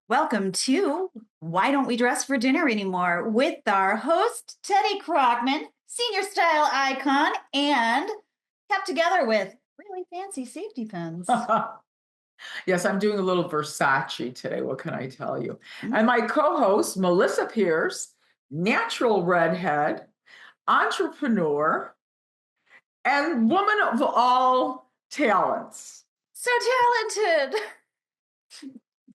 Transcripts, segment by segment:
Welcome to Why Don't We Dress for Dinner Anymore with our host, Teddi Krochman, senior style icon, and kept together with really fancy safety pins. Yes, I'm doing a little Versace today. What can I tell you? And my co-host, Melissa Pierce, natural redhead, entrepreneur, and woman of all talents. So talented.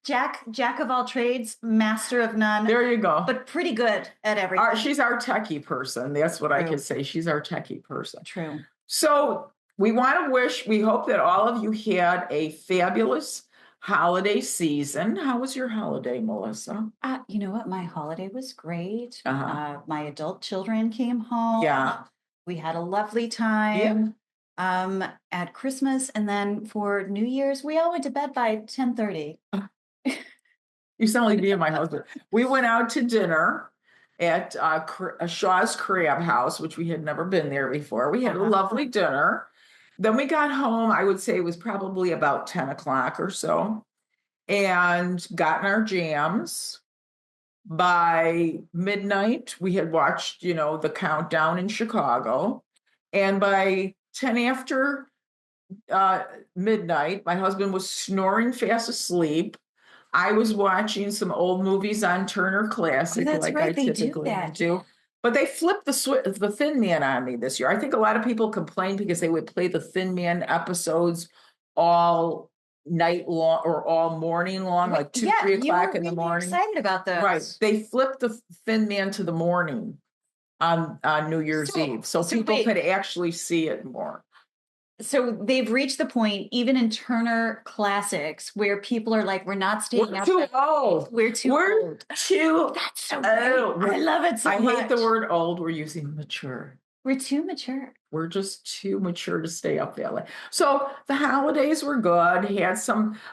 Jack of all trades, master of none. There you go. But pretty good at everything. She's our techie person. That's what I can say. She's our techie person. True. So we hope that all of you had a fabulous holiday season. How was your holiday, Melissa? You know what? My holiday was great. My adult children came home. Yeah. We had a lovely time at Christmas. And then for New Year's, we all went to bed by 10:30. You sound like me and my husband. We went out to dinner at Shaw's Crab House, which we had never been there before. We had a lovely dinner. Then we got home, I would say it was probably about 10 o'clock or so, and got in our jams. By midnight, we had watched, the countdown in Chicago. And by 10 after midnight, my husband was snoring fast asleep. I was watching some old movies on Turner Classic, I typically do. But they flipped the Thin Man on me this year. I think a lot of people complained because they would play the Thin Man episodes all night long or all morning long, like 2, 3 o'clock in the morning. Excited about those. Right. They flipped the Thin Man to the morning on New Year's Eve. So people could actually see it more. So they've reached the point, even in Turner Classics, where people are like, we're not staying up. We're too old. We're too old. That's so old. I love it so much. I hate the word old. We're using mature. We're too mature. We're just too mature to stay up that late. So the holidays were good.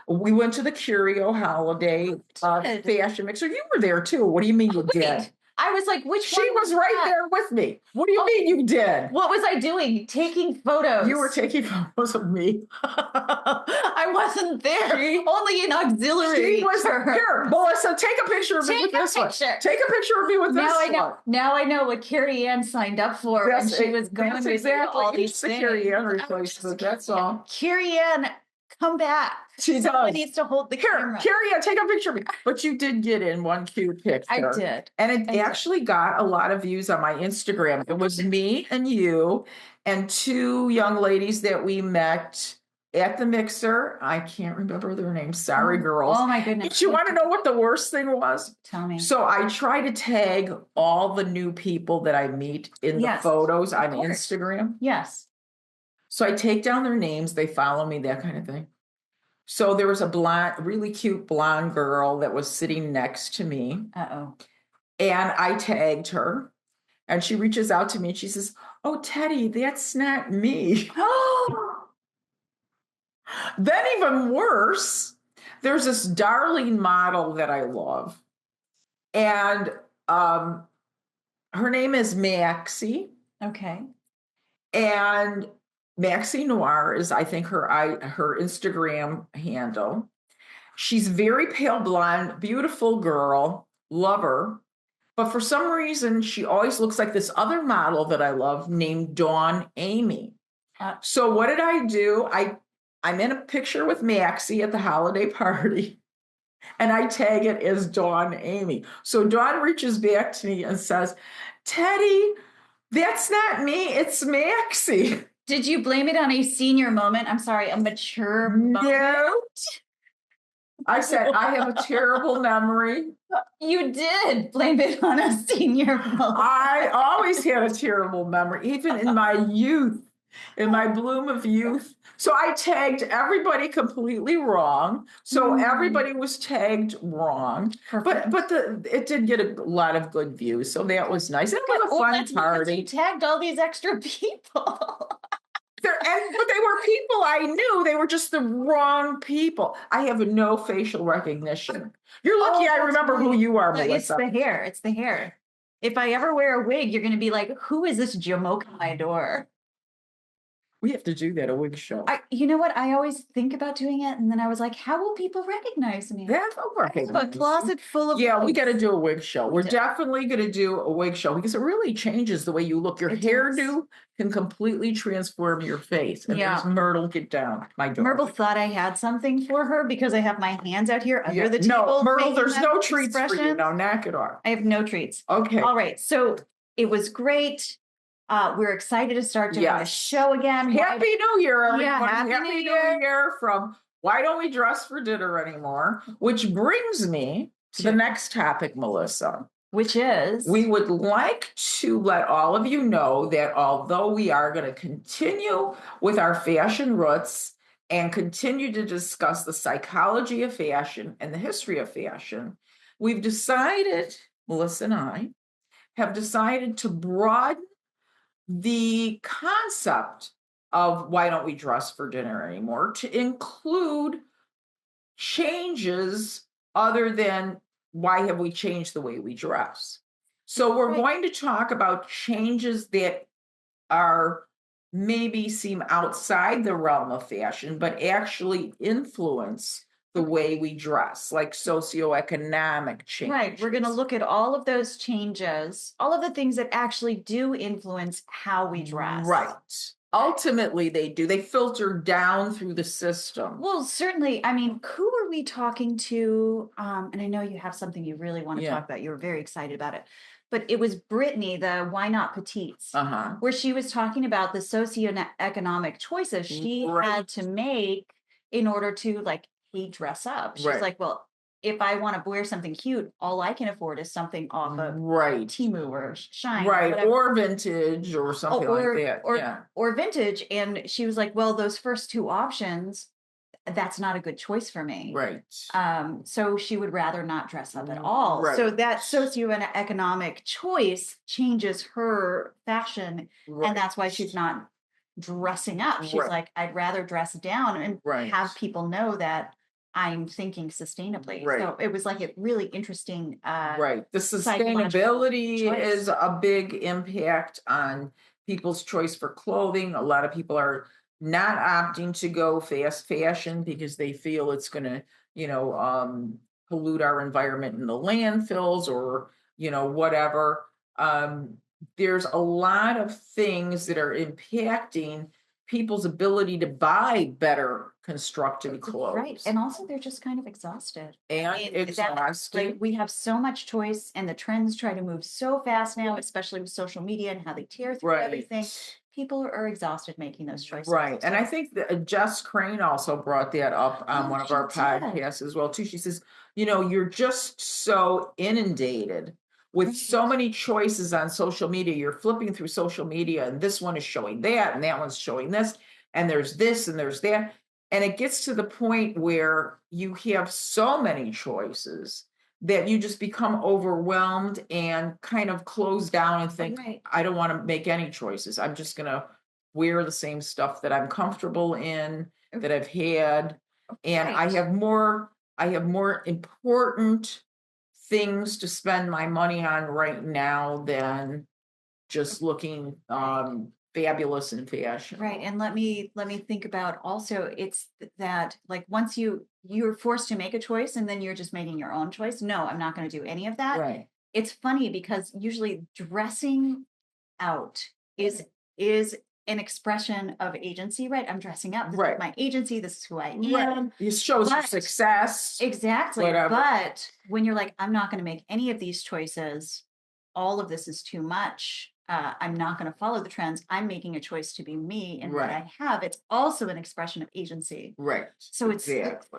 We went to the Curio holiday fashion mixer. You were there too. What do you mean you did? I was like, She was right there with me. What do you mean you did? What was I doing? Taking photos. You were taking photos of me. I wasn't there. Only an auxiliary. She was here. Melissa, take a picture of me with this one. Take a picture of me with this one. Now I know what Carrie Ann signed up for when she was going with all these things. Carrie Ann replacement. That's all. Carrie Ann, come back. Someone needs to hold the camera. Carrie Ann, take a picture of me. But you did get in one cute picture. I did. And it actually got a lot of views on my Instagram. It was me and you and 2 young ladies that we met at the mixer. I can't remember their names. Sorry, girls. Oh, my goodness. But you want to know what the worst thing was? Tell me. So I try to tag all the new people that I meet in the photos on Instagram. Yes. So I take down their names. They follow me, that kind of thing. So there was a really cute blonde girl that was sitting next to me. Uh-oh. And I tagged her. And she reaches out to me and she says, "Oh, Teddi, that's not me." Then even worse, there's this darling model that I love. And her name is Maxie. Okay. And Maxie Noir is, I think, her Instagram handle. She's very pale blonde, beautiful girl, love her. But for some reason, she always looks like this other model that I love named Dawn Amy. So what did I do? I'm in a picture with Maxie at the holiday party, and I tag it as Dawn Amy. So Dawn reaches back to me and says, "Teddi, that's not me. It's Maxie." Did you blame it on a senior moment? I'm sorry, a mature moment? No. I said, I have a terrible memory. You did blame it on a senior moment. I always had a terrible memory, even in my youth, in my bloom of youth. So I tagged everybody completely wrong. So everybody was tagged wrong. Perfect. But it did get a lot of good views. So that was nice. It was a fun party. You tagged all these extra people. But they were people I knew. They were just the wrong people. I have no facial recognition. You're lucky I remember who you are, Melissa. It's the hair. It's the hair. If I ever wear a wig, you're going to be like, who is this jamoke at my door? We have to do that, a wig show. You know what? I always think about doing it, and then I was like, how will people recognize me? That's okay. A closet full of we wigs. got to do a wig show. We're definitely going to do a wig show because it really changes the way you look. Your hairdo can completely transform your face. And there's Myrtle, get down. My daughter. Myrtle thought I had something for her because I have my hands out here under the table. No, Myrtle, there's no treats for you. Now knock it off. I have no treats. Okay. All right. So it was great. We're excited to start doing the show again. Happy New Year, everyone. Yeah, Happy New Year from Why Don't We Dress for Dinner Anymore? Which brings me to the next topic, Melissa. Which is? We would like to let all of you know that although we are going to continue with our fashion roots and continue to discuss the psychology of fashion and the history of fashion, we've decided, Melissa and I, have decided to broaden the concept of why don't we dress for dinner anymore to include changes other than why have we changed the way we dress. So we're going to talk about changes that are maybe seem outside the realm of fashion, but actually influence the way we dress, like socioeconomic change. Right. We're going to look at all of those changes, all of the things that actually do influence how we dress. Right. Ultimately, they do. They filter down through the system. Well, certainly. I mean, who are we talking to? And I know you have something you really want to talk about. You were very excited about it. But it was Brittany, the Why Not Petites, where she was talking about the socioeconomic choices she had to make in order to dress up. She's like, well, if I want to wear something cute, all I can afford is something off of Temu or Shine. Or vintage or something like that. Or vintage. And she was like, well, those first two options, that's not a good choice for me. Right. So she would rather not dress up at all. Right. So that socioeconomic choice changes her fashion. Right. And that's why she's not dressing up. She's like, I'd rather dress down and have people know that I'm thinking sustainably. Right. So it was like a really interesting The sustainability is a big impact on people's choice for clothing. A lot of people are not opting to go fast fashion because they feel it's going to, pollute our environment in the landfills or, whatever. There's a lot of things that are impacting people's ability to buy better constructed clothes. Right. And also they're just kind of exhausted. Exhausted. We have so much choice and the trends try to move so fast now, especially with social media and how they tear through everything. People are exhausted making those choices. Right. And I think that Jess Crane also brought that up on one of our podcasts as well, too. She says, you're just so inundated with so many choices on social media. You're flipping through social media and this one is showing that and that one's showing this and there's this and there's that. And it gets to the point where you have so many choices that you just become overwhelmed and kind of close down and think, I don't want to make any choices. I'm just going to wear the same stuff that I'm comfortable in, that I've had. And I have more important things to spend my money on right now than just looking fabulous in fashion. Right. And let me think about also it's that once you're forced to make a choice and then you're just making your own choice. No, I'm not going to do any of that. Right. It's funny because usually dressing out is an expression of agency, right? I'm dressing up. This is my agency. This is who I am. Right. It shows your success. Exactly. Whatever. But when you're like, I'm not going to make any of these choices, all of this is too much. I'm not going to follow the trends. I'm making a choice to be me and what I have. It's also an expression of agency. Right. So it's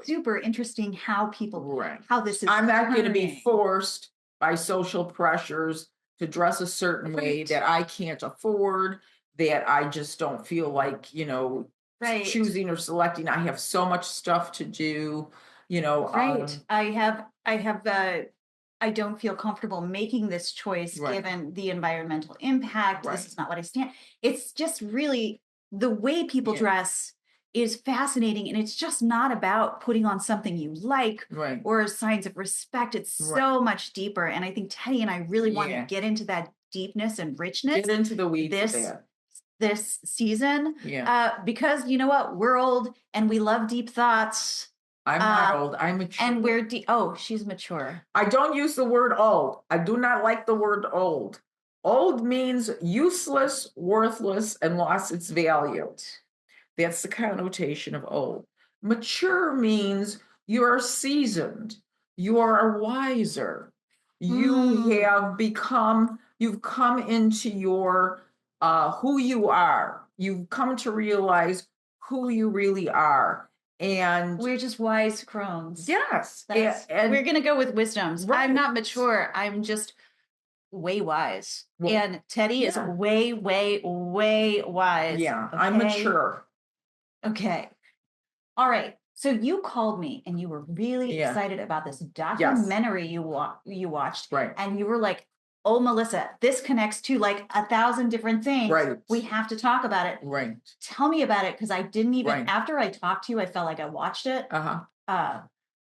super interesting how people, how this is. I'm not going to be forced by social pressures to dress a certain way that I can't afford, that I just don't feel like, choosing or selecting. I have so much stuff to do, I don't feel comfortable making this choice given the environmental impact. This is not what I stand. It's just really the way people dress is fascinating. And it's just not about putting on something you like or signs of respect. It's so much deeper. And I think Teddy and I really want to get into that deepness and richness. Get into the weeds this season. Yeah. Because you know what? We're old and we love deep thoughts. I'm not old. I'm mature. And we're she's mature. I don't use the word old. I do not like the word old. Old means useless, worthless, and lost its value. That's the connotation of old. Mature means you are seasoned. You are wiser. You have become, you've come into your who you are. You've come to realize who you really are. And we're just wise crones. yes. And we're going to go with wisdoms. Right. I'm not mature. I'm just way wise. Well, and Teddi is way, way, way wise. Yeah, okay? I'm mature. Okay. All right. So you called me and you were really excited about this documentary you watched. Right. And you were like, oh, Melissa, this connects to like 1,000 different things. Right. We have to talk about it. Right. Tell me about it, because I didn't even, after I talked to you, I felt like I watched it.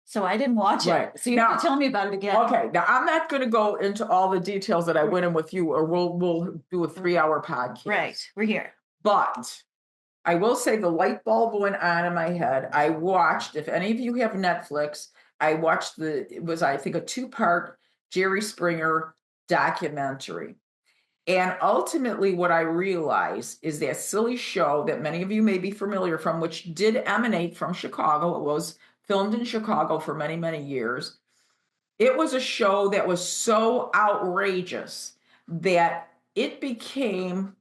So I didn't watch it. So you have to tell me about it again. Okay. Now, I'm not going to go into all the details that I went in with you, or we'll do a 3-hour podcast. Right. We're here. But I will say the light bulb went on in my head. I watched, if any of you have Netflix, I watched it was, I think, a 2-part Jerry Springer documentary. And ultimately what I realized is that silly show that many of you may be familiar from, which did emanate from Chicago. It was filmed in Chicago for many, many years. It was a show that was so outrageous that it became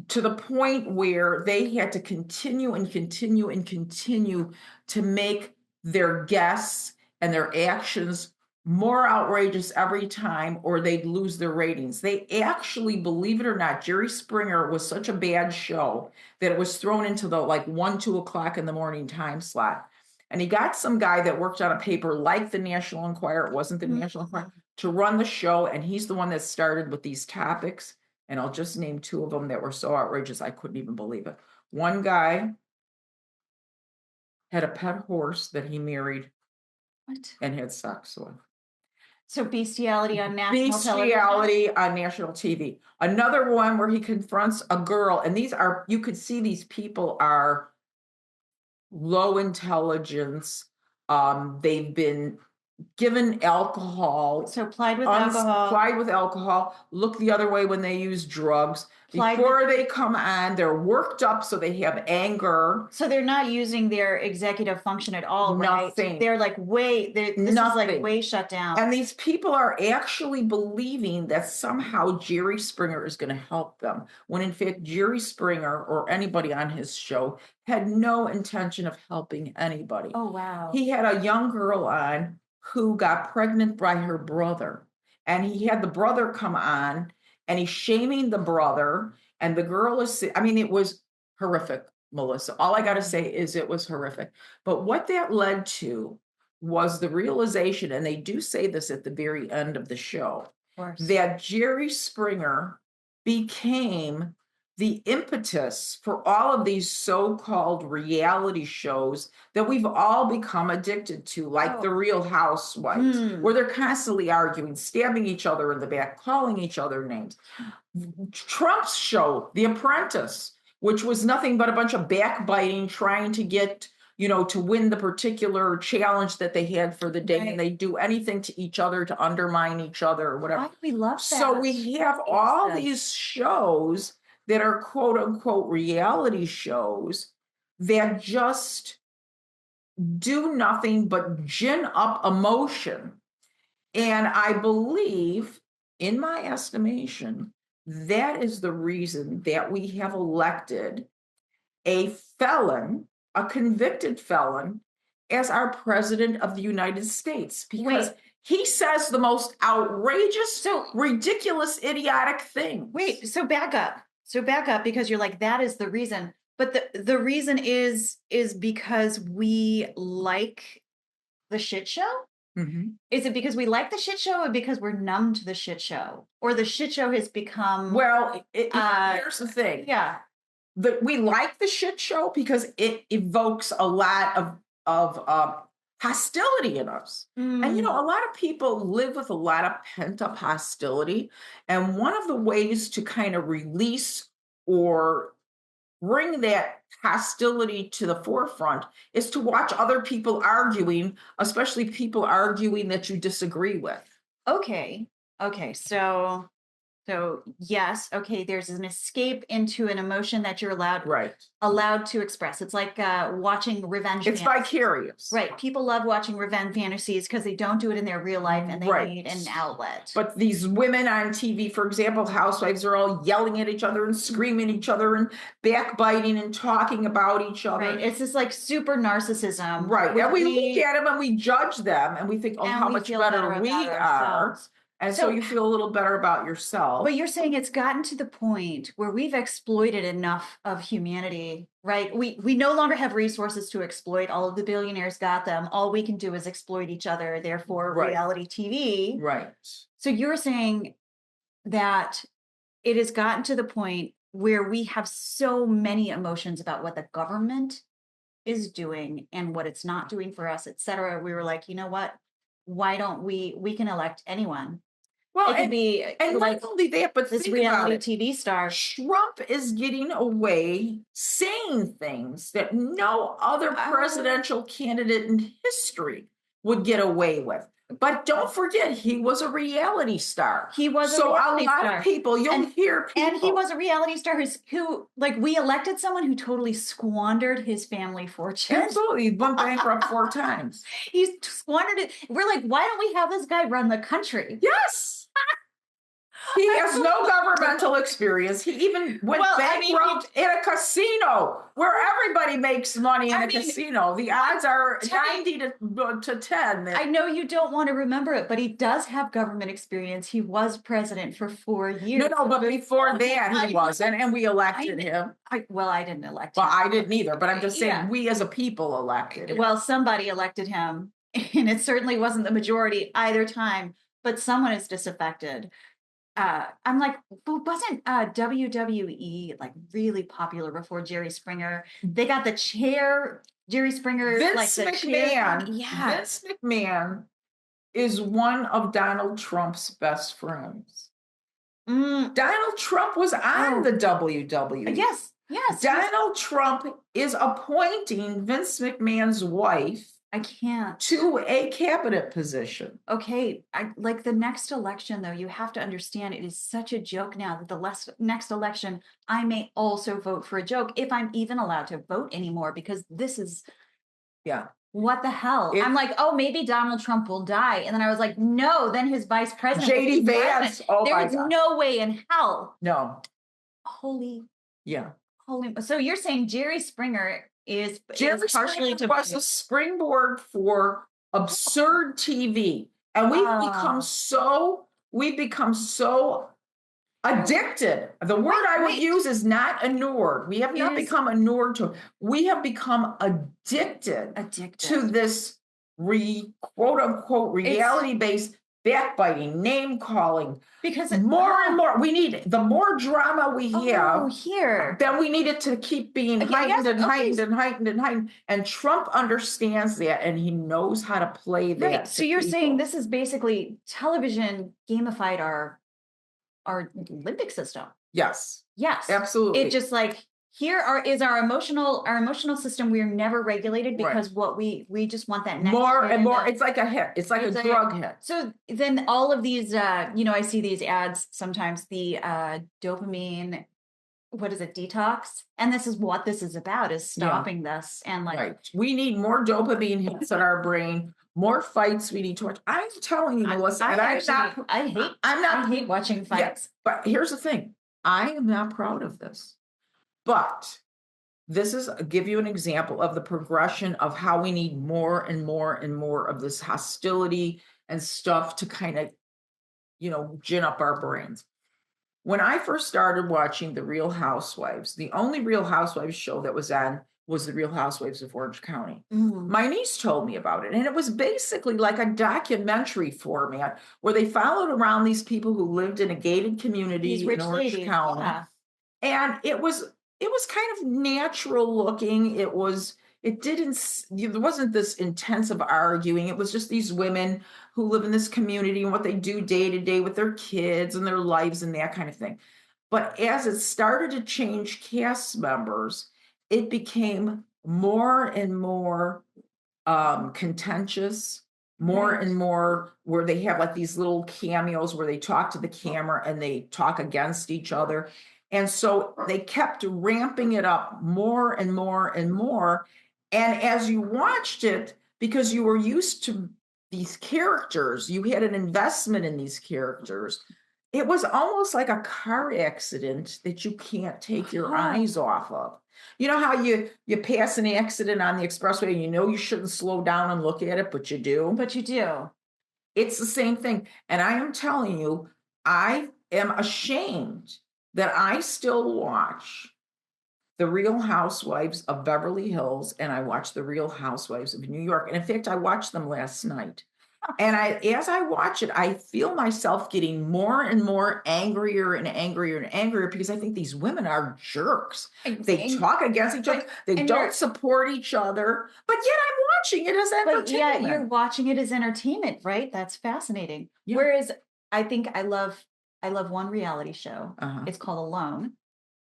to the point where they had to continue and continue and continue to make their guests and their actions more outrageous every time, or they'd lose their ratings. They actually, believe it or not, Jerry Springer was such a bad show that it was thrown into the 1, 2 o'clock in the morning time slot. And he got some guy that worked on a paper like the National Enquirer, it wasn't the National Enquirer, to run the show. And he's the one that started with these topics. And I'll just name 2 of them that were so outrageous, I couldn't even believe it. One guy had a pet horse that he married and had sex with. So bestiality on national television? On national TV. Another one where he confronts a girl, and these are, you could see these people are low intelligence. They've been given alcohol. So plied with alcohol. Look the other way when they use drugs. Before they come on, they're worked up, so they have anger. So they're not using their executive function at all, Nothing. Right? They're like this is like way shut down. And these people are actually believing that somehow Jerry Springer is going to help them, when in fact Jerry Springer or anybody on his show had no intention of helping anybody. Oh, wow. He had a young girl on who got pregnant by her brother, and he had the brother come on, and he's shaming the brother, and the girl is, I mean, it was horrific, Melissa. All I got to say is it was horrific. But what that led to was the realization, and they do say this at the very end of the show, that Jerry Springer became the impetus for all of these so-called reality shows that we've all become addicted to, like The Real Housewives, where they're constantly arguing, stabbing each other in the back, calling each other names. Trump's show, The Apprentice, which was nothing but a bunch of backbiting, trying to get, to win the particular challenge that they had for the day. Right. And they do anything to each other to undermine each other or whatever. Why do we love that? So we have all these shows that are quote unquote reality shows that just do nothing but gin up emotion. And I believe, in my estimation, that is the reason that we have elected a felon, a convicted felon, as our president of the United States, because he says the most outrageous, ridiculous, idiotic thing. Wait, so back up. Because you're like, that is the reason. But the reason is because we like the shit show? Mm-hmm. Is it because we like the shit show, or because we're numb to the shit show? Or the shit show has become... Well, here's the thing. Yeah. We like the shit show because it evokes a lot of hostility in us. And, a lot of people live with a lot of pent up hostility. And one of the ways to kind of release or bring that hostility to the forefront is to watch other people arguing, especially people arguing that you disagree with. Okay. So yes, okay, there's an escape into an emotion that you're allowed to express. It's like watching revenge. It's vicarious. Right. People love watching revenge fantasies because they don't do it in their real life and they need an outlet. But these women on TV, for example, housewives, are all yelling at each other and screaming at each other and backbiting and talking about each other. Right. It's this like super narcissism. Right. And we look at them and we judge them and we think, oh, how much better we are. And so you feel a little better about yourself. But you're saying it's gotten to the point where we've exploited enough of humanity, right? We no longer have resources to exploit. All of the billionaires got them. All we can do is exploit each other, therefore reality TV. Right. So you're saying that it has gotten to the point where we have so many emotions about what the government is doing and what it's not doing for us, et cetera. We were like, you know what? Why don't we can elect anyone? Well, it could be and like not only that, but this reality TV star. Trump is getting away saying things that no other presidential candidate in history would get away with. But don't forget, he was a reality star. He was a reality star. So a lot of people, hear people. And he was a reality star who, like, we elected someone who totally squandered his family fortune. Absolutely. He went bankrupt 4 times. He's squandered it. We're like, why don't we have this guy run the country? Yes. He has no governmental experience. He even went bankrupt in a casino where everybody makes money in a casino. The odds are 90 to 10. I know you don't want to remember it, but he does have government experience. He was president for 4 years. No, but before that he wasn't, and we elected him. I didn't elect him. Well, I didn't either, but I'm just saying we as a people elected him. Well, somebody elected him, and it certainly wasn't the majority either time, but someone is disaffected. I'm like, wasn't WWE like really popular before Jerry Springer? They got the chair, Jerry Springer, Vince McMahon. Yeah, Vince McMahon is one of Donald Trump's best friends. Donald Trump was on the WWE. Yes. Donald Trump is appointing Vince McMahon's wife. I can't. To a cabinet position. Okay. Like the next election, though, you have to understand it is such a joke now that the next election, I may also vote for a joke if I'm even allowed to vote anymore, because this is, what the hell? I'm like, oh, maybe Donald Trump will die. And then I was like, no, then his vice president. JD Vance. Oh, there is no way in hell. No. Holy. Holy. So you're saying Jerry Springer is partially to was a springboard for absurd TV, and we've become so addicted. The word I would use is not inured. We have not become inured to. We have become addicted to this quote unquote reality based backbiting, name calling. Because more and more, we need the more drama we have here, then we need it to keep being heightened and heightened and heightened and heightened. And Trump understands that, and he knows how to play that. Right. So you're saying this is basically television gamified our limbic system. Yes. Yes. Absolutely. It just like is our emotional system. We're never regulated because what we just want that next more and more. It's like a hit. It's like a drug hit. So then all of these, I see these ads sometimes, the dopamine, what is it, detox? And this is what this is about, is stopping this. And like, we need more dopamine hits in our brain. More fights we need to watch. I'm telling you, Melissa, I hate watching fights. But here's the thing. I am not proud of this. But this is give you an example of the progression of how we need more and more and more of this hostility and stuff to kind of, gin up our brains. When I first started watching The Real Housewives, the only Real Housewives show that was on was The Real Housewives of Orange County. My niece told me about it, and it was basically like a documentary format where they followed around these people who lived in a gated community in Orange County. Yeah. And it was kind of natural looking. There wasn't this intensive arguing. It was just these women who live in this community and what they do day to day with their kids and their lives and that kind of thing. But as it started to change cast members, it became more and more contentious, more and more where they have like these little cameos where they talk to the camera and they talk against each other. And so they kept ramping it up more and more and more. And as you watched it, because you were used to these characters, you had an investment in these characters. It was almost like a car accident that you can't take your eyes off of. You know how you pass an accident on the expressway and you know you shouldn't slow down and look at it, but you do? But you do. It's the same thing. And I am telling you, I am ashamed that I still watch The Real Housewives of Beverly Hills and I watch The Real Housewives of New York. And in fact, I watched them last night. And as I watch it, I feel myself getting more and more angrier and angrier and angrier because I think these women are jerks. They talk against each other. They don't support each other. But yet I'm watching it as entertainment. But yeah, you're watching it as entertainment, right? That's fascinating. Yeah. Whereas I think I love one reality show. It's called Alone.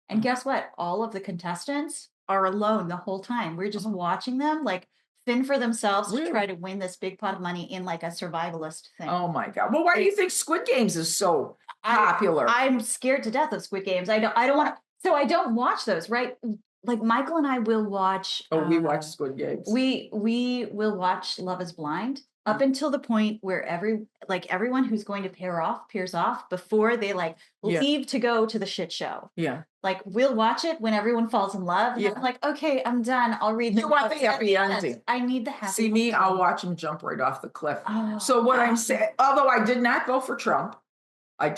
And guess what? All of the contestants are alone the whole time. We're just watching them like fend for themselves to try to win this big pot of money in like a survivalist thing. Oh my God. Well, why do you think Squid Games is so popular? I'm scared to death of Squid Games. I don't want to, so I don't watch those, right? Like Michael and I will watch. Oh, we watch Squid Games. We will watch Love is Blind up until the point where everyone who's going to pairs off before they leave to go to the shit show. Yeah. Like we'll watch it when everyone falls in love. And I'm like, okay, I'm done. I'll read the. You want the happy ending. I need the happy. See me, I'll watch them jump right off the cliff. So what I'm saying, although I did not vote for Trump, I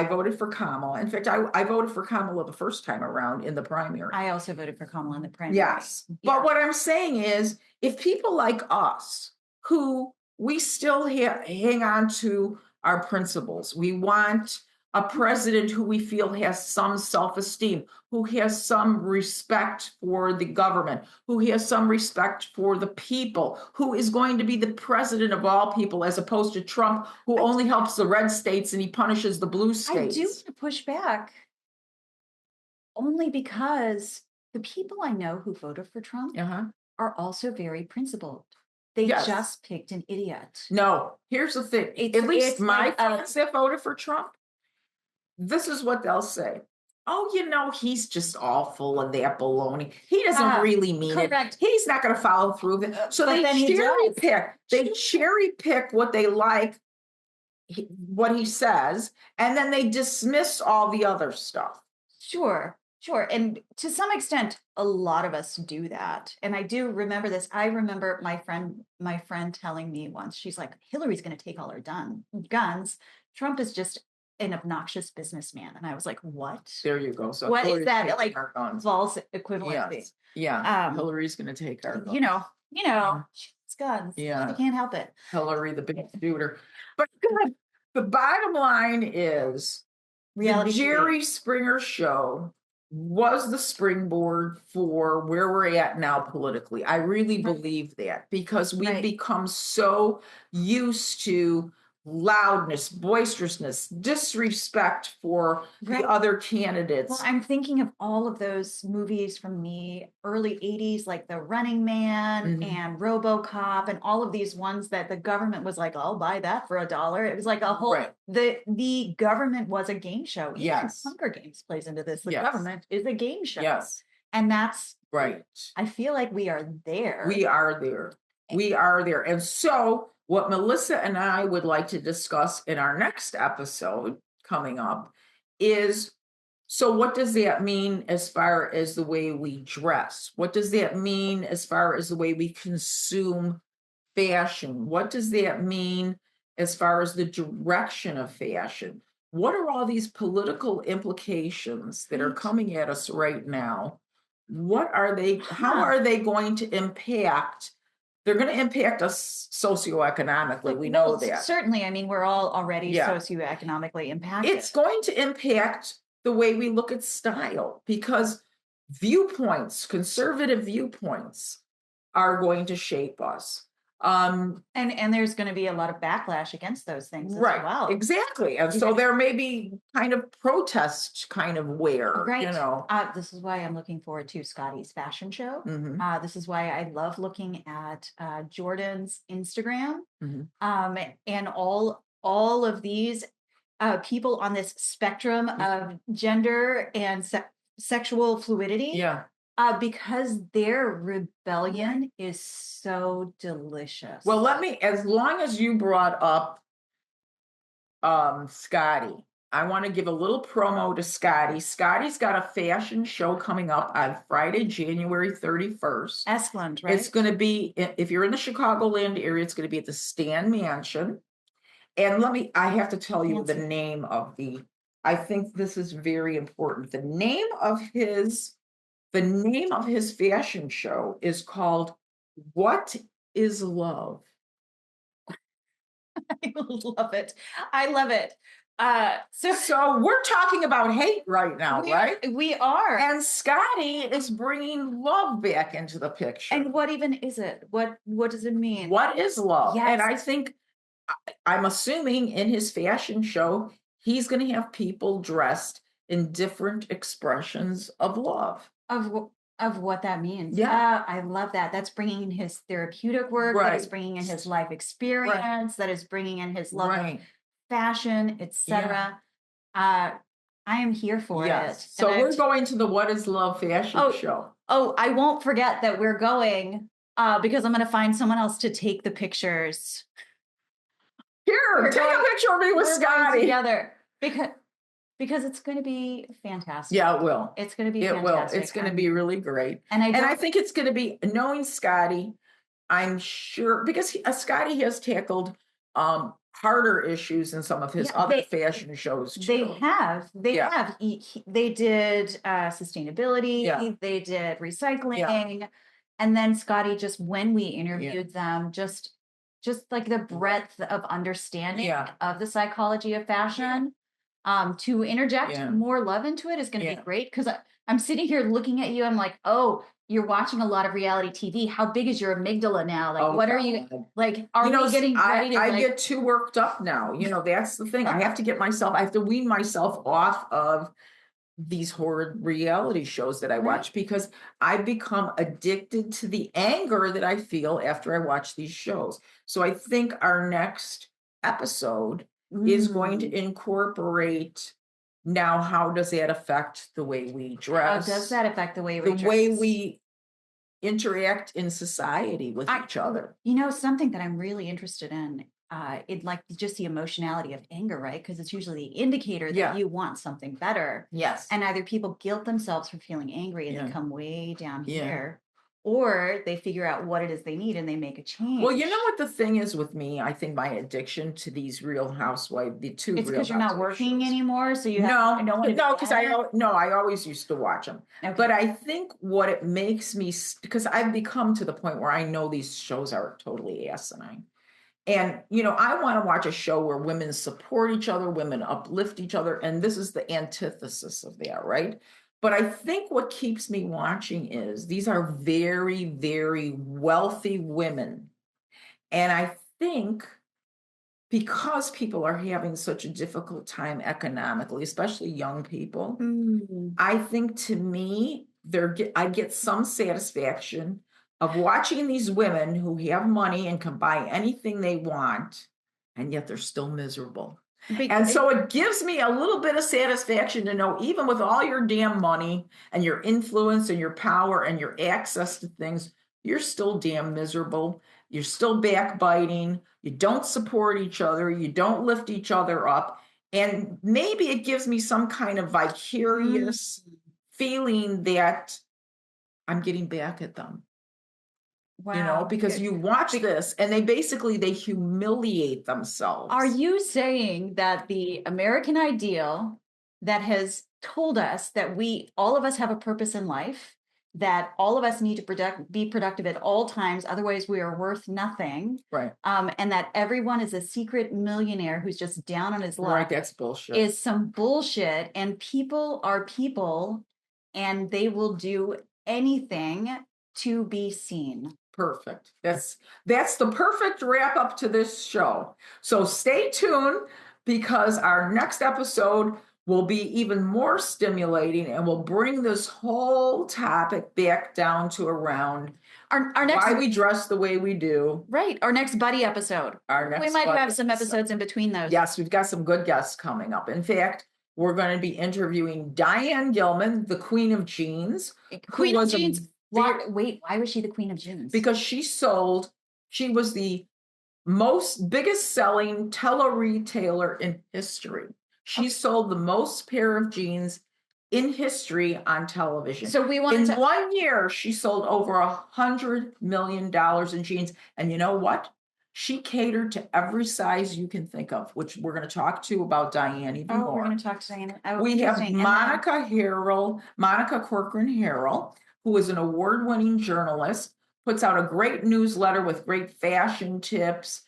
voted for Kamala. In fact, I voted for Kamala the first time around in the primary. I also voted for Kamala in the primary. Yes. But what I'm saying is, if people like us, who we still hang on to our principles, we want a president who we feel has some self-esteem, who has some respect for the government, who has some respect for the people, who is going to be the president of all people, as opposed to Trump, who only helps the red states and he punishes the blue states. I do want to push back only because the people I know who voted for Trump are also very principled. They just picked an idiot. No, here's the thing. At least my friends that voted for Trump, this is what they'll say. Oh, he's just all full of that baloney. He doesn't really mean it. He's not going to follow through. So they cherry pick. They cherry pick what they like, what he says, and then they dismiss all the other stuff. Sure. And to some extent, a lot of us do that. And I do remember this. I remember my friend telling me once, she's like, Hillary's going to take all our guns. Trump is just an obnoxious businessman. And I was like, what? There you go. So what is that? Like false equivalency. Yes. Yeah. Hillary's going to take our guns. She's guns. Yeah. You can't help it. Hillary, the big shooter. But the bottom line is the Jerry Springer show was the springboard for where we're at now politically. I really believe that because we've become so used to loudness, boisterousness, disrespect for the other candidates. Well, I'm thinking of all of those movies from the early 80s, like The Running Man and RoboCop and all of these ones that the government was like, I'll buy that for $1. It was like a whole, the government was a game show. Even Hunger Games plays into this. The government is a game show. Yes. And that's right. I feel like we are there. We are there. We are there. And so what Melissa and I would like to discuss in our next episode coming up is, so what does that mean as far as the way we dress? What does that mean as far as the way we consume fashion? What does that mean as far as the direction of fashion? What are all these political implications that are coming at us right now? What are they? How are they going to impact? They're going to impact us socioeconomically. We know that. Certainly. I mean, we're all already socioeconomically impacted. It's going to impact the way we look at style because viewpoints, conservative viewpoints, are going to shape us. And there's going to be a lot of backlash against those things as Right, well. exactly. And so there may be kind of protest kind of wear, Right. you know. This is why I'm looking forward to Scotty's fashion show. Mhm. This is why I love looking at Jordan's Instagram, Mhm. and all of these people on this spectrum of gender and sexual fluidity. Yeah. Because their rebellion is so delicious. Well, as long as you brought up Scotty, I want to give a little promo to Scotty. Scotty's got a fashion show coming up on Friday, January 31st. Excellent, right? It's going to be, if you're in the Chicagoland area, it's going to be at the Stan Mansion. And I have to tell you the name of I think this is very important. The name of his fashion show is called What is Love? I love it. I love it. So we're talking about hate right now, right? We are. And Scotty is bringing love back into the picture. And what even is it? What does it mean? What is love? Yes. And I think, I'm assuming in his fashion show, he's going to have people dressed in different expressions of love. Of what that means. Yeah. I love that. That's bringing in his therapeutic work. Right. That is bringing in his life experience. Right. That is bringing in his love of fashion, etc. I am here for it. So we're going to the What is Love fashion show. Oh, I won't forget that we're going because I'm going to find someone else to take the pictures. Here, take a picture of me with Scotty together because it's going to be fantastic. Yeah, it will. It's going to be fantastic. It's going to be really great. And I think it's going to be, knowing Scotty, I'm sure, because Scotty has tackled harder issues in some of his other fashion shows too. They have. They did sustainability. They did recycling. And then Scotty, just when we interviewed them, just like the breadth of understanding of the psychology of fashion, to interject more love into it is going to be great. Because I'm sitting here looking at you. I'm like, oh, you're watching a lot of reality TV. How big is your amygdala now? Like, what are you like? Are we getting ready to? I get too worked up now. That's the thing. I have to wean myself off of these horrid reality shows that I watch, because I've become addicted to the anger that I feel after I watch these shows. So I think our next episode is going to incorporate, now how does that affect the way we dress? How does that affect the way we dress? way we interact in society with each other? Something that I'm really interested in, like just the emotionality of anger, right? Because it's usually the indicator that you want something better. Yes. And either people guilt themselves for feeling angry and they come way down here, or they figure out what it is they need and they make a change. Well, you know what the thing is with me? I think my addiction to these Real Housewives, it's because you're not working anymore, so you have because I always used to watch them. Okay. But I think what it makes me, because I've become to the point where I know these shows are totally asinine. And, I want to watch a show where women support each other, women uplift each other. And this is the antithesis of that, right? But I think what keeps me watching is these are very, very wealthy women. And I think because people are having such a difficult time economically, especially young people, I think, to me, I get some satisfaction of watching these women who have money and can buy anything they want, and yet they're still miserable. And so it gives me a little bit of satisfaction to know, even with all your damn money and your influence and your power and your access to things, you're still damn miserable. You're still backbiting. You don't support each other. You don't lift each other up. And maybe it gives me some kind of vicarious feeling that I'm getting back at them. Wow. Because you watch this and they humiliate themselves. Are you saying that the American ideal that has told us that all of us have a purpose in life, that all of us need to be productive at all times, otherwise we are worth nothing, right? And that everyone is a secret millionaire who's just down on his luck, right? That's bullshit. Is some bullshit, and people are people, and they will do anything to be seen. Perfect. That's the perfect wrap up to this show. So stay tuned because our next episode will be even more stimulating and will bring this whole topic back down to around Our next why we dress the way we do. Right. Our next buddy episode. We might have some episodes in between those. Yes, we've got some good guests coming up. In fact, we're going to be interviewing Diane Gilman, the Queen of Jeans. Queen of Jeans. Why was she the Queen of Jeans? Because she was the biggest selling tele-retailer in history. She sold the most pair of jeans in history on television. So we want in 1 year, she sold over $100 million in jeans. And you know what? She catered to every size you can think of, which we're going to talk to about Diane even more. We're going to talk to Diane. We have Monica Corcoran Harrell, who is an award-winning journalist, puts out a great newsletter with great fashion tips,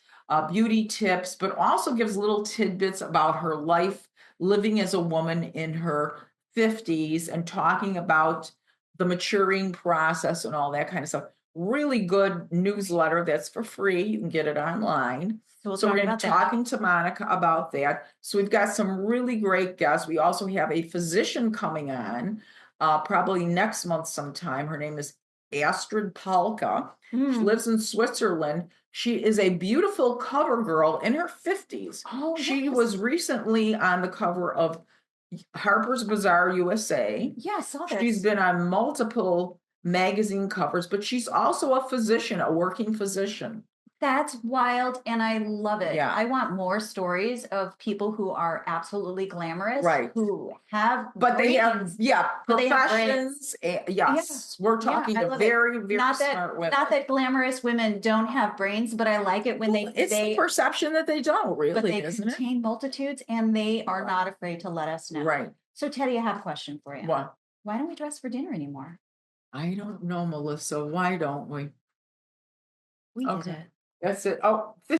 beauty tips, but also gives little tidbits about her life living as a woman in her 50s and talking about the maturing process and all that kind of stuff. Really good newsletter that's for free. You can get it online. So we're going to be talking to Monica about that. So we've got some really great guests. We also have a physician coming on probably next month sometime. Her name is Astrid Palka. She lives in Switzerland. She is a beautiful cover girl in her 50s. She was recently on the cover of Harper's Bazaar USA. Yeah, I saw that. She's been on multiple magazine covers, but she's also a physician, a working physician. That's wild, and I love it. Yeah. I want more stories of people who are absolutely glamorous, right? Who have, but brains. They have professions. Yes, we're talking to very, very smart women. Not that glamorous women don't have brains, but I like it when it's the perception that they don't really. But they isn't contain multitudes, and they are not afraid to let us know. Right. So, Teddy, I have a question for you. What? Why don't we dress for dinner anymore? I don't know, Melissa. Why don't we? We did it. That's it. Oh.